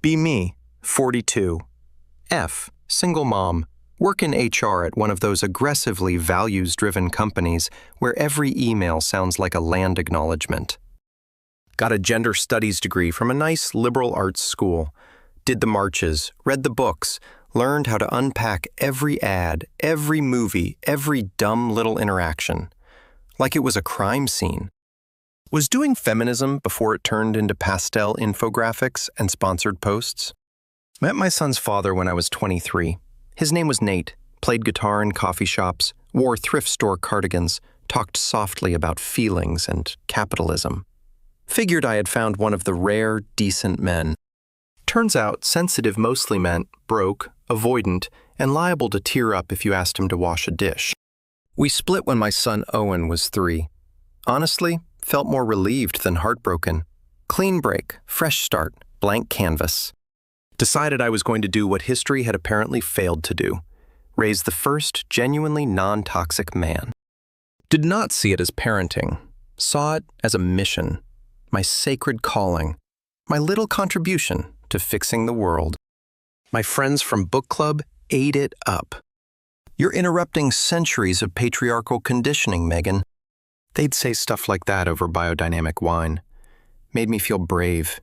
Be me, 42. F, single mom. Work in HR at one of those aggressively values-driven companies where every email sounds like a land acknowledgement. Got a gender studies degree from a nice liberal arts school. Did the marches, read the books, learned how to unpack every ad, every movie, every dumb little interaction. Like it was a crime scene. Was doing feminism before it turned into pastel infographics and sponsored posts. Met my son's father when I was 23. His name was Nate, played guitar in coffee shops, wore thrift store cardigans, talked softly about feelings and capitalism. Figured I had found one of the rare, decent men. Turns out sensitive mostly meant broke, avoidant, and liable to tear up if you asked him to wash a dish. We split when my son Owen was 3. Honestly, felt more relieved than heartbroken. Clean break, fresh start, blank canvas. Decided I was going to do what history had apparently failed to do. Raise the first genuinely non-toxic man. Did not see it as parenting. Saw it as a mission. My sacred calling. My little contribution to fixing the world. My friends from book club ate it up. You're interrupting centuries of patriarchal conditioning, Megan. They'd say stuff like that over biodynamic wine. Made me feel brave.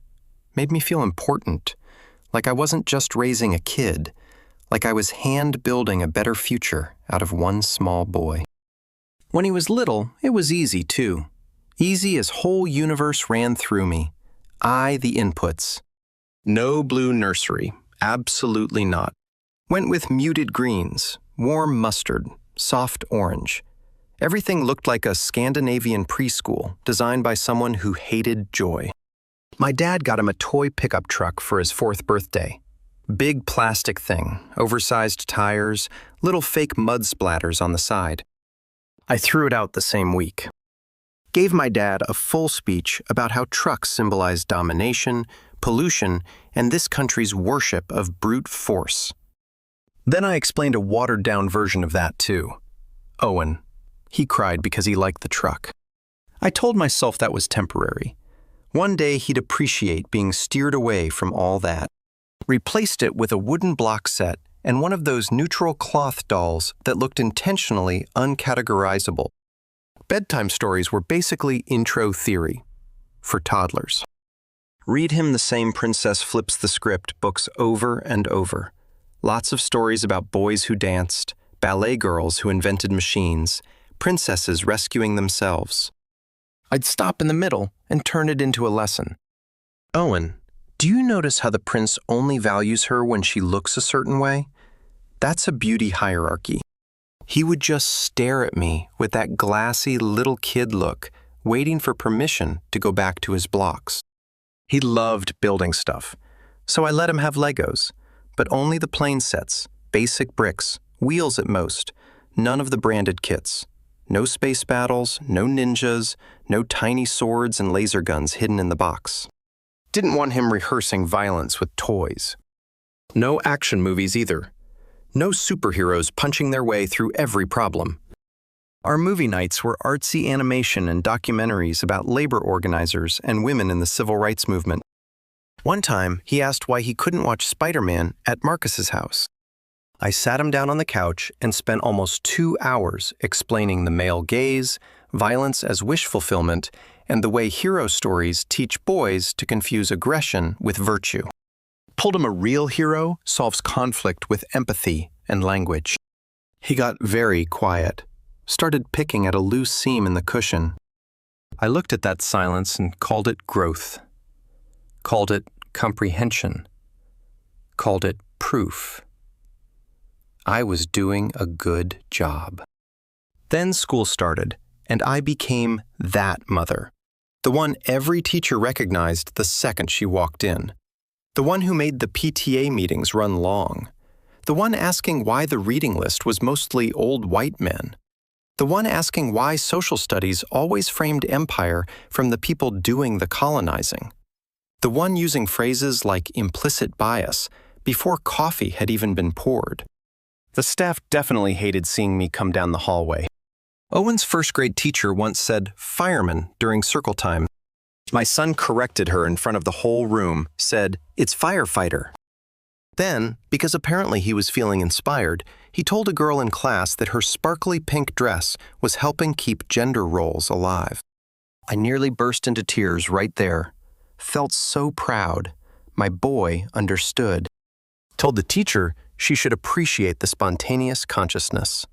Made me feel important. Like I wasn't just raising a kid. Like I was hand-building a better future out of one small boy. When he was little, it was easy, too. Easy as whole universe ran through me. I, the inputs. No blue nursery. Absolutely not. Went with muted greens, warm mustard, soft orange. Everything looked like a Scandinavian preschool designed by someone who hated joy. My dad got him a toy pickup truck for his 4th birthday. Big plastic thing, oversized tires, little fake mud splatters on the side. I threw it out the same week. Gave my dad a full speech about how trucks symbolize domination, pollution, and this country's worship of brute force. Then I explained a watered-down version of that too. Owen. He cried because he liked the truck. I told myself that was temporary. One day he'd appreciate being steered away from all that. Replaced it with a wooden block set and one of those neutral cloth dolls that looked intentionally uncategorizable. Bedtime stories were basically intro theory for toddlers. Read him the same Princess Flips the Script books over and over. Lots of stories about boys who danced, ballet girls who invented machines, princesses rescuing themselves. I'd stop in the middle and turn it into a lesson. Owen, do you notice how the prince only values her when she looks a certain way? That's a beauty hierarchy. He would just stare at me with that glassy little kid look, waiting for permission to go back to his blocks. He loved building stuff, so I let him have Legos, but only the plain sets, basic bricks, wheels at most, none of the branded kits. No space battles, no ninjas, no tiny swords and laser guns hidden in the box. Didn't want him rehearsing violence with toys. No action movies either. No superheroes punching their way through every problem. Our movie nights were artsy animation and documentaries about labor organizers and women in the civil rights movement. One time, he asked why he couldn't watch Spider-Man at Marcus's house. I sat him down on the couch and spent almost 2 hours explaining the male gaze, violence as wish fulfillment, and the way hero stories teach boys to confuse aggression with virtue. Told him a real hero solves conflict with empathy and language. He got very quiet, started picking at a loose seam in the cushion. I looked at that silence and called it growth, called it comprehension, called it proof. I was doing a good job. Then school started, and I became that mother. The one every teacher recognized the second she walked in. The one who made the PTA meetings run long. The one asking why the reading list was mostly old white men. The one asking why social studies always framed empire from the people doing the colonizing. The one using phrases like implicit bias before coffee had even been poured. The staff definitely hated seeing me come down the hallway. Owen's first grade teacher once said fireman during circle time. My son corrected her in front of the whole room, said, "It's firefighter." Then, because apparently he was feeling inspired, he told a girl in class that her sparkly pink dress was helping keep gender roles alive. I nearly burst into tears right there. Felt so proud. My boy understood. Told the teacher she should appreciate the spontaneous consciousness.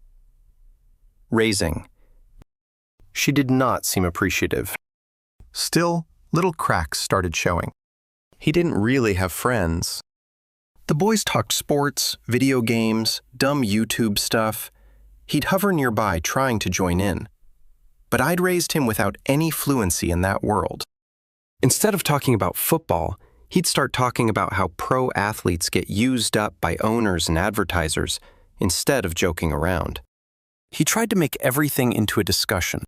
Raising. She did not seem appreciative. Still, little cracks started showing. He didn't really have friends. The boys talked sports, video games, dumb YouTube stuff. He'd hover nearby trying to join in. But I'd raised him without any fluency in that world. Instead of talking about football, he'd start talking about how pro athletes get used up by owners and advertisers instead of joking around. He tried to make everything into a discussion.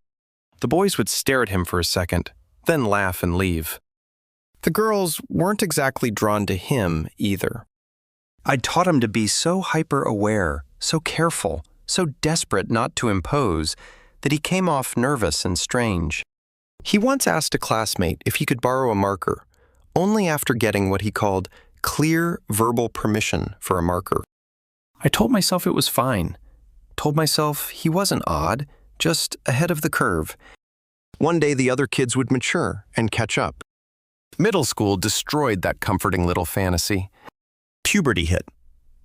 The boys would stare at him for a second, then laugh and leave. The girls weren't exactly drawn to him either. I'd taught him to be so hyper-aware, so careful, so desperate not to impose, that he came off nervous and strange. He once asked a classmate if he could borrow a marker, only after getting what he called clear verbal permission for a marker. I told myself it was fine. Told myself he wasn't odd, just ahead of the curve. One day the other kids would mature and catch up. Middle school destroyed that comforting little fantasy. Puberty hit.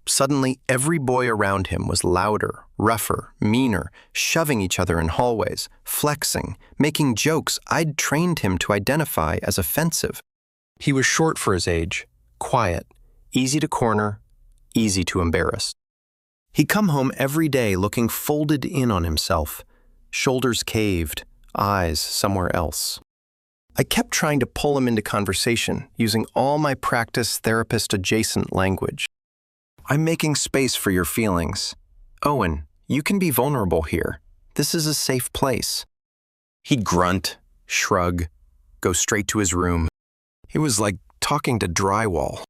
Suddenly, every boy around him was louder, rougher, meaner, shoving each other in hallways, flexing, making jokes I'd trained him to identify as offensive. He was short for his age, quiet, easy to corner, easy to embarrass. He'd come home every day looking folded in on himself, shoulders caved, eyes somewhere else. I kept trying to pull him into conversation, using all my practice therapist-adjacent language. "I'm making space for your feelings. Owen, you can be vulnerable here. This is a safe place." He'd grunt, shrug, go straight to his room. It was like talking to drywall.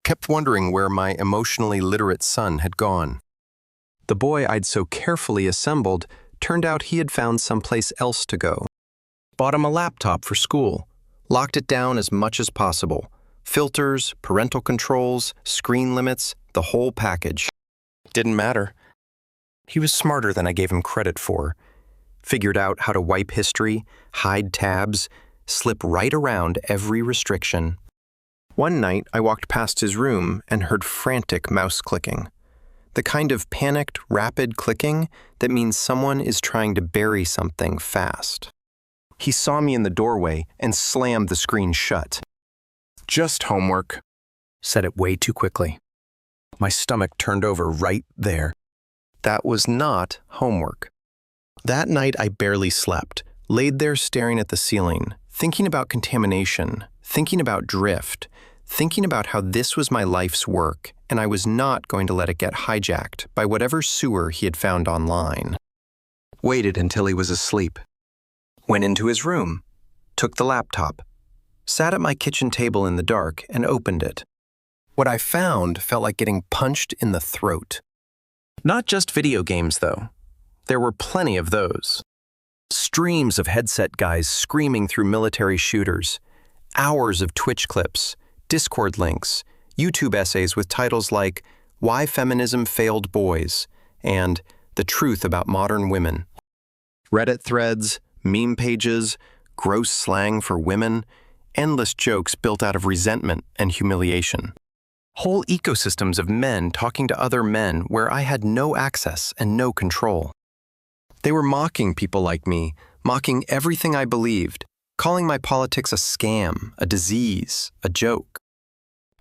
Kept wondering where my emotionally literate son had gone. The boy I'd so carefully assembled turned out he had found someplace else to go. Bought him a laptop for school, locked it down as much as possible. Filters, parental controls, screen limits, the whole package. Didn't matter. He was smarter than I gave him credit for. Figured out how to wipe history, hide tabs, slip right around every restriction. One night, I walked past his room and heard frantic mouse clicking. The kind of panicked, rapid clicking that means someone is trying to bury something fast. He saw me in the doorway and slammed the screen shut. "Just homework," said it way too quickly. My stomach turned over right there. That was not homework. That night I barely slept, laid there staring at the ceiling, thinking about contamination, thinking about drift, thinking about how this was my life's work, and I was not going to let it get hijacked by whatever sewer he had found online. Waited until he was asleep. Went into his room, took the laptop, sat at my kitchen table in the dark and opened it. What I found felt like getting punched in the throat. Not just video games, though. There were plenty of those. Streams of headset guys screaming through military shooters, hours of Twitch clips, Discord links, YouTube essays with titles like "Why Feminism Failed Boys" and "The Truth About Modern Women." Reddit threads, meme pages, gross slang for women, endless jokes built out of resentment and humiliation. Whole ecosystems of men talking to other men where I had no access and no control. They were mocking people like me, mocking everything I believed, calling my politics a scam, a disease, a joke.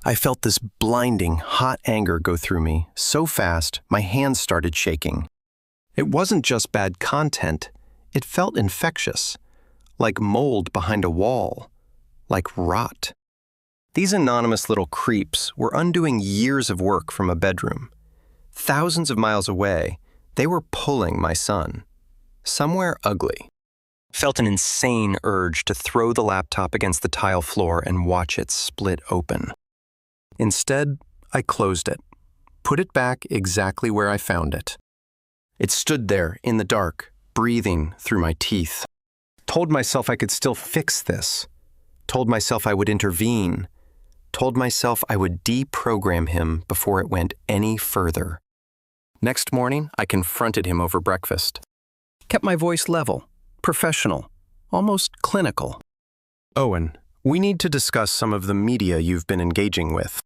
I felt this blinding, hot anger go through me so fast my hands started shaking. It wasn't just bad content, it felt infectious, like mold behind a wall, like rot. These anonymous little creeps were undoing years of work from a bedroom. Thousands of miles away, they were pulling my son. Somewhere ugly. Felt an insane urge to throw the laptop against the tile floor and watch it split open. Instead, I closed it, put it back exactly where I found it. It stood there in the dark, breathing through my teeth. Told myself I could still fix this. Told myself I would intervene. Told myself I would deprogram him before it went any further. Next morning, I confronted him over breakfast. Kept my voice level, professional, almost clinical. Owen, we need to discuss some of the media you've been engaging with.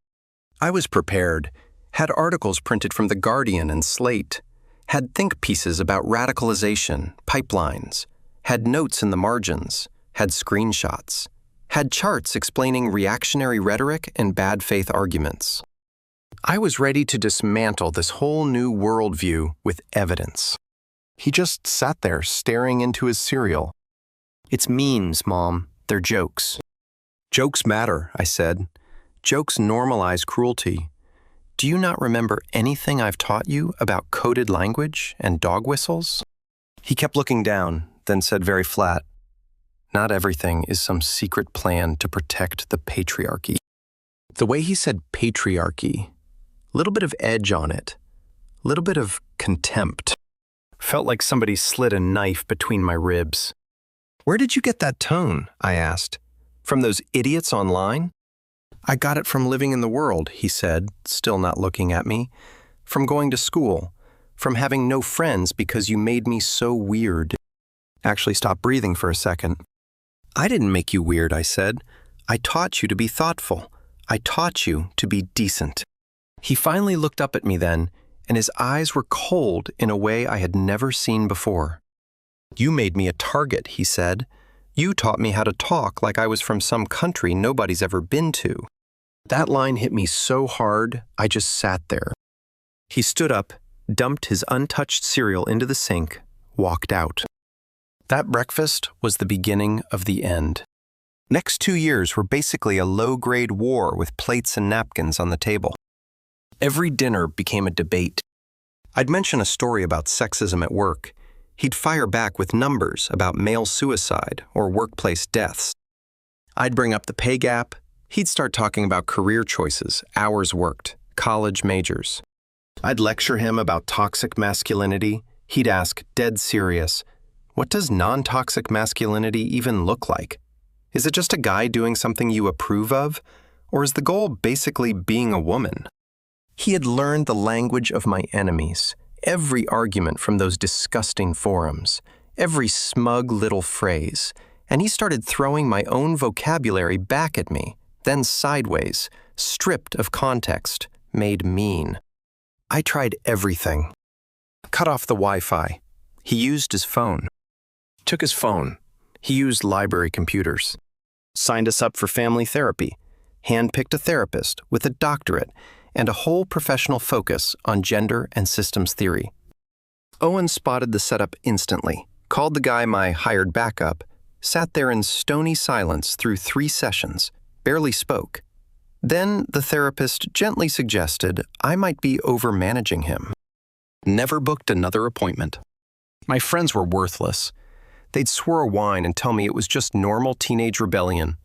I was prepared, had articles printed from The Guardian and Slate, had think pieces about radicalization, pipelines, had notes in the margins, had screenshots, had charts explaining reactionary rhetoric and bad faith arguments. I was ready to dismantle this whole new worldview with evidence. He just sat there staring into his cereal. It's memes, Mom. They're jokes. Jokes matter, I said. Jokes normalize cruelty. Do you not remember anything I've taught you about coded language and dog whistles? He kept looking down, then said very flat, not everything is some secret plan to protect the patriarchy. The way he said patriarchy, little bit of edge on it, little bit of contempt. Felt like somebody slid a knife between my ribs. Where did you get that tone? I asked. From those idiots online? I got it from living in the world, he said, still not looking at me. From going to school. From having no friends because you made me so weird. Actually stopped breathing for a second. I didn't make you weird, I said. I taught you to be thoughtful. I taught you to be decent. He finally looked up at me then, and his eyes were cold in a way I had never seen before. You made me a target, he said. You taught me how to talk like I was from some country nobody's ever been to. That line hit me so hard, I just sat there. He stood up, dumped his untouched cereal into the sink, walked out. That breakfast was the beginning of the end. Next 2 years were basically a low-grade war with plates and napkins on the table. Every dinner became a debate. I'd mention a story about sexism at work. He'd fire back with numbers about male suicide or workplace deaths. I'd bring up the pay gap. He'd start talking about career choices, hours worked, college majors. I'd lecture him about toxic masculinity. He'd ask, dead serious, what does non-toxic masculinity even look like? Is it just a guy doing something you approve of? Or is the goal basically being a woman? He had learned the language of my enemies, every argument from those disgusting forums, every smug little phrase, and he started throwing my own vocabulary back at me, then sideways, stripped of context, made mean. I tried everything. Cut off the Wi-Fi. He used his phone. Took his phone. He used library computers. Signed us up for family therapy. Handpicked a therapist with a doctorate and a whole professional focus on gender and systems theory. Owen spotted the setup instantly, called the guy my hired backup, sat there in stony silence through 3 sessions, barely spoke. Then the therapist gently suggested I might be overmanaging him. Never booked another appointment. My friends were worthless. They'd swirl wine and tell me it was just normal teenage rebellion.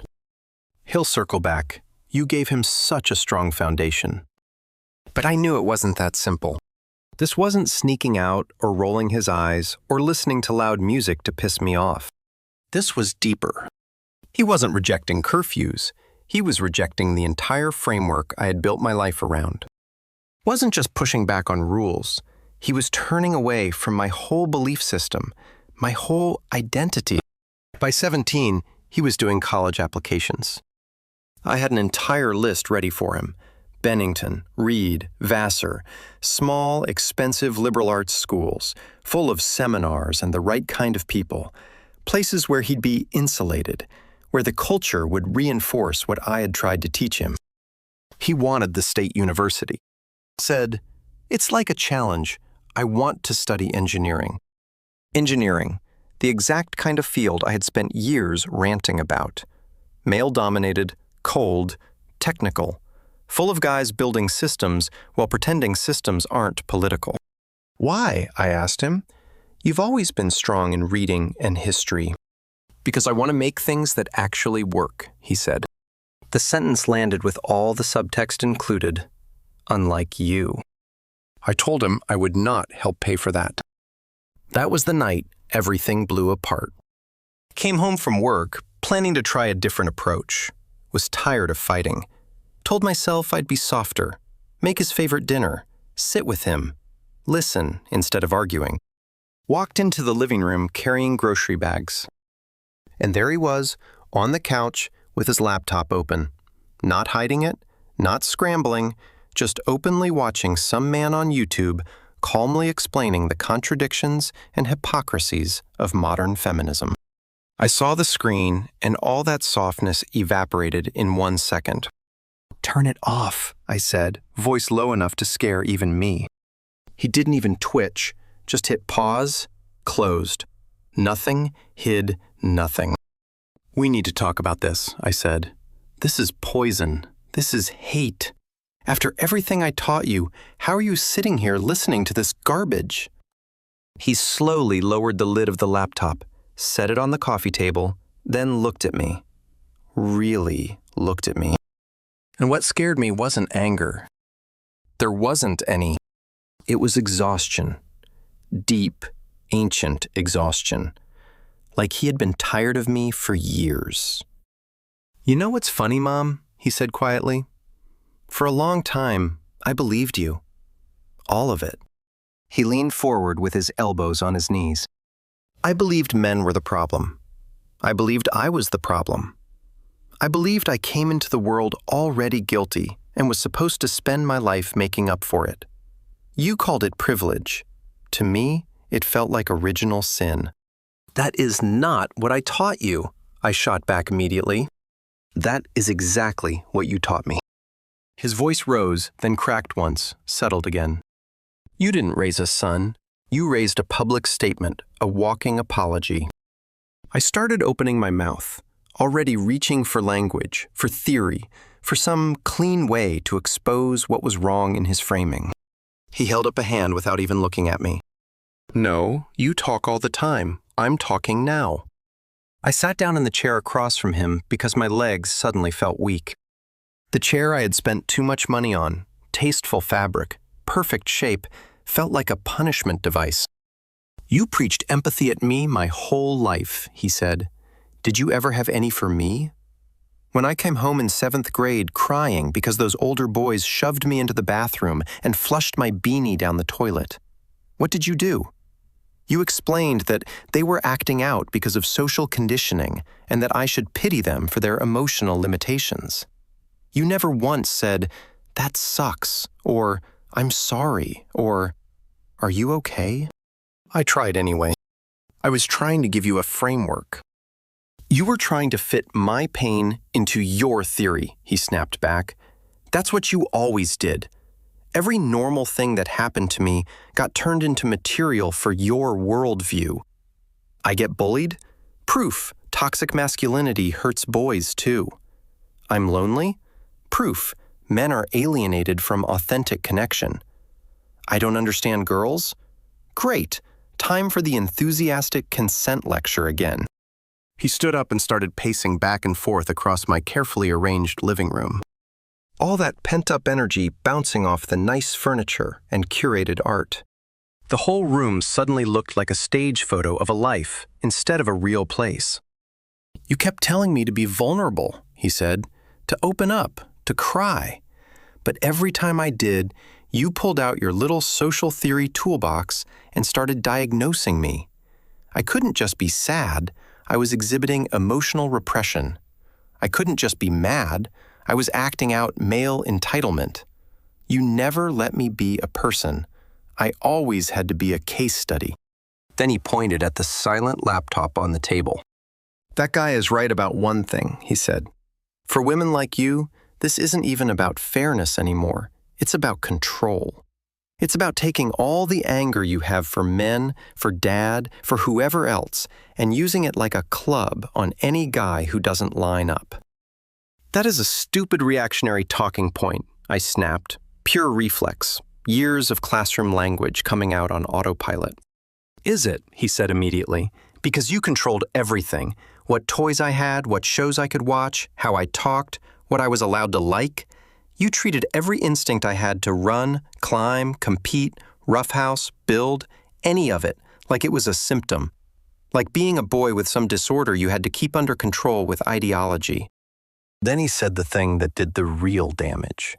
He'll circle back. You gave him such a strong foundation. But I knew it wasn't that simple. This wasn't sneaking out or rolling his eyes or listening to loud music to piss me off. This was deeper. He wasn't rejecting curfews. He was rejecting the entire framework I had built my life around. Wasn't just pushing back on rules. He was turning away from my whole belief system, my whole identity. By 17, he was doing college applications. I had an entire list ready for him. Bennington, Reed, Vassar, small, expensive liberal arts schools, full of seminars and the right kind of people, places where he'd be insulated, where the culture would reinforce what I had tried to teach him. He wanted the state university. Said, it's like a challenge. I want to study engineering. Engineering, the exact kind of field I had spent years ranting about. Male-dominated, cold, technical, full of guys building systems while pretending systems aren't political. Why? I asked him. You've always been strong in reading and history. Because I want to make things that actually work, he said. The sentence landed with all the subtext included, unlike you. I told him I would not help pay for that. That was the night everything blew apart. Came home from work, Planning to try a different approach. Was tired of fighting. Told myself I'd be softer, make his favorite dinner, sit with him, listen instead of arguing. Walked into the living room carrying grocery bags. And there he was, on the couch with his laptop open. Not hiding it, not scrambling, just openly watching some man on YouTube calmly explaining the contradictions and hypocrisies of modern feminism. I saw the screen, and all that softness evaporated in 1 second. "Turn it off," I said, voice low enough to scare even me. He didn't even twitch, just hit pause, closed. Nothing, hid nothing. "We need to talk about this," I said. "This is poison. This is hate. After everything I taught you, how are you sitting here listening to this garbage?" He slowly lowered the lid of the laptop, set it on the coffee table, then looked at me. Really looked at me. And what scared me wasn't anger. There wasn't any. It was exhaustion. Deep, ancient exhaustion. Like he had been tired of me for years. "You know what's funny, Mom?" he said quietly. "For a long time, I believed you. All of it." He leaned forward with his elbows on his knees. "I believed men were the problem. I believed I was the problem. I believed I came into the world already guilty and was supposed to spend my life making up for it. You called it privilege. To me, it felt like original sin." "That is not what I taught you," I shot back immediately. "That is exactly what you taught me." His voice rose, then cracked once, settled again. "You didn't raise a son. You raised a public statement, a walking apology." I started opening my mouth, already reaching for language, for theory, for some clean way to expose what was wrong in his framing. He held up a hand without even looking at me. "No, you talk all the time. I'm talking now." I sat down in the chair across from him because my legs suddenly felt weak. The chair I had spent too much money on, tasteful fabric, perfect shape, felt like a punishment device. "You preached empathy at me my whole life," he said. "Did you ever have any for me? When I came home in 7th grade crying because those older boys shoved me into the bathroom and flushed my beanie down the toilet, what did you do? You explained that they were acting out because of social conditioning and that I should pity them for their emotional limitations. You never once said, 'That sucks,' or 'I'm sorry,' or 'Are you okay?' I tried anyway. I was trying to give you a framework." "You were trying to fit my pain into your theory," he snapped back. "That's what you always did. Every normal thing that happened to me got turned into material for your worldview. I get bullied? Proof toxic masculinity hurts boys too. I'm lonely? Proof men are alienated from authentic connection. I don't understand girls? Great, time for the enthusiastic consent lecture again." He stood up and started pacing back and forth across my carefully arranged living room. All that pent-up energy bouncing off the nice furniture and curated art. The whole room suddenly looked like a stage photo of a life instead of a real place. "You kept telling me to be vulnerable," he said, "to open up, to cry. But every time I did, you pulled out your little social theory toolbox and started diagnosing me. I couldn't just be sad. I was exhibiting emotional repression. I couldn't just be mad. I was acting out male entitlement. You never let me be a person. I always had to be a case study." Then he pointed at the silent laptop on the table. "That guy is right about one thing," he said. "For women like you, this isn't even about fairness anymore. It's about control. It's about taking all the anger you have for men, for dad, for whoever else, and using it like a club on any guy who doesn't line up." "That is a stupid reactionary talking point," I snapped. Pure reflex. Years of classroom language coming out on autopilot. "Is it?" he said immediately. "Because you controlled everything. What toys I had, what shows I could watch, how I talked, what I was allowed to like. You treated every instinct I had to run, climb, compete, roughhouse, build, any of it, like it was a symptom. like being a boy with some disorder you had to keep under control with ideology. Then he said the thing that did the real damage.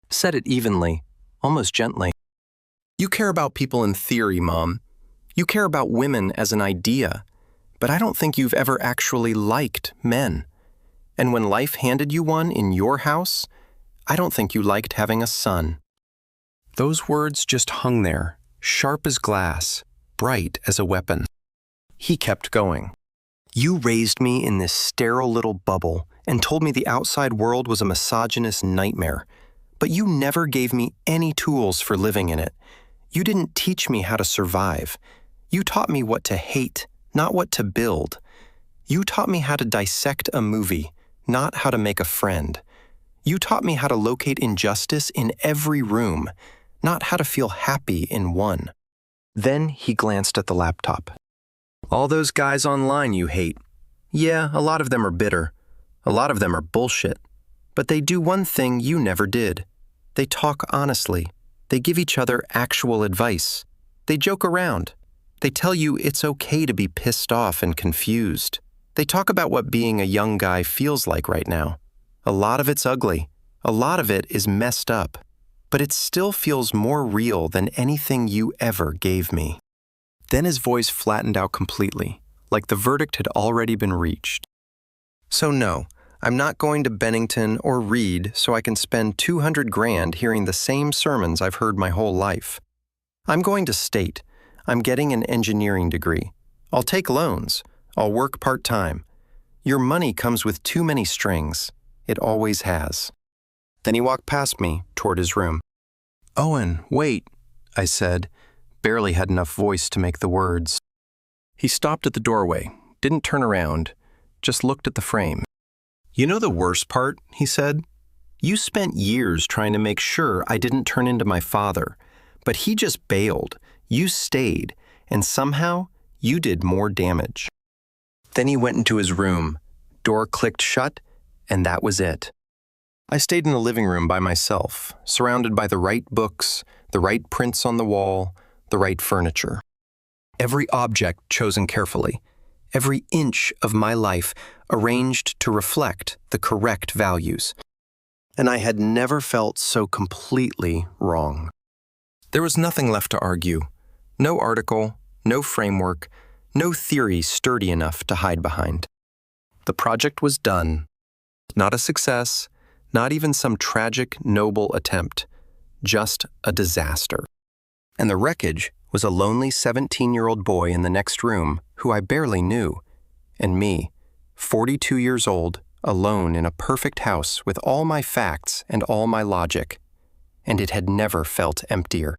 Said it evenly, almost gently. You care about people in theory, Mom. You care about women as an idea, but I don't think you've ever actually liked men. And when life handed you one in your house, I don't think you liked having a son. Those words just hung there, sharp as glass, bright as a weapon. He kept going. You raised me in this sterile little bubble and told me the outside world was a misogynist nightmare, but you never gave me any tools for living in it. You didn't teach me how to survive. You taught me what to hate, not what to build. You taught me how to dissect a movie, not how to make a friend. You taught me how to locate injustice in every room, not how to feel happy in one. Then he glanced at the laptop. All those guys online you hate. Yeah, a lot of them are bitter. A lot of them are bullshit. But they do one thing you never did. They talk honestly. They give each other actual advice. They joke around. They tell you it's okay to be pissed off and confused. They talk about what being a young guy feels like right now. A lot of it's ugly. A lot of it is messed up. But it still feels more real than anything you ever gave me. Then his voice flattened out completely, like the verdict had already been reached. So no, I'm not going to Bennington or Reed so I can spend $200,000 hearing the same sermons I've heard my whole life. I'm going to State. I'm getting an engineering degree. I'll take loans. I'll work part-time. Your money comes with too many strings. It always has. Then he walked past me toward his room. Owen, wait, I said, barely had enough voice to make the words. He stopped at the doorway, didn't turn around, just looked at the frame. You know the worst part, he said? You spent years trying to make sure I didn't turn into my father, but he just bailed. You stayed, and somehow you did more damage. Then he went into his room, door clicked shut, and that was it. I stayed in the living room by myself, surrounded by the right books, the right prints on the wall, the right furniture. Every object chosen carefully, every inch of my life arranged to reflect the correct values. And I had never felt so completely wrong. There was nothing left to argue. No article, no framework, no theory sturdy enough to hide behind. The project was done. Not a success, not even some tragic, noble attempt. Just a disaster. And the wreckage was a lonely 17-year-old boy in the next room who I barely knew, and me, 42 years old, alone in a perfect house with all my facts and all my logic, and it had never felt emptier.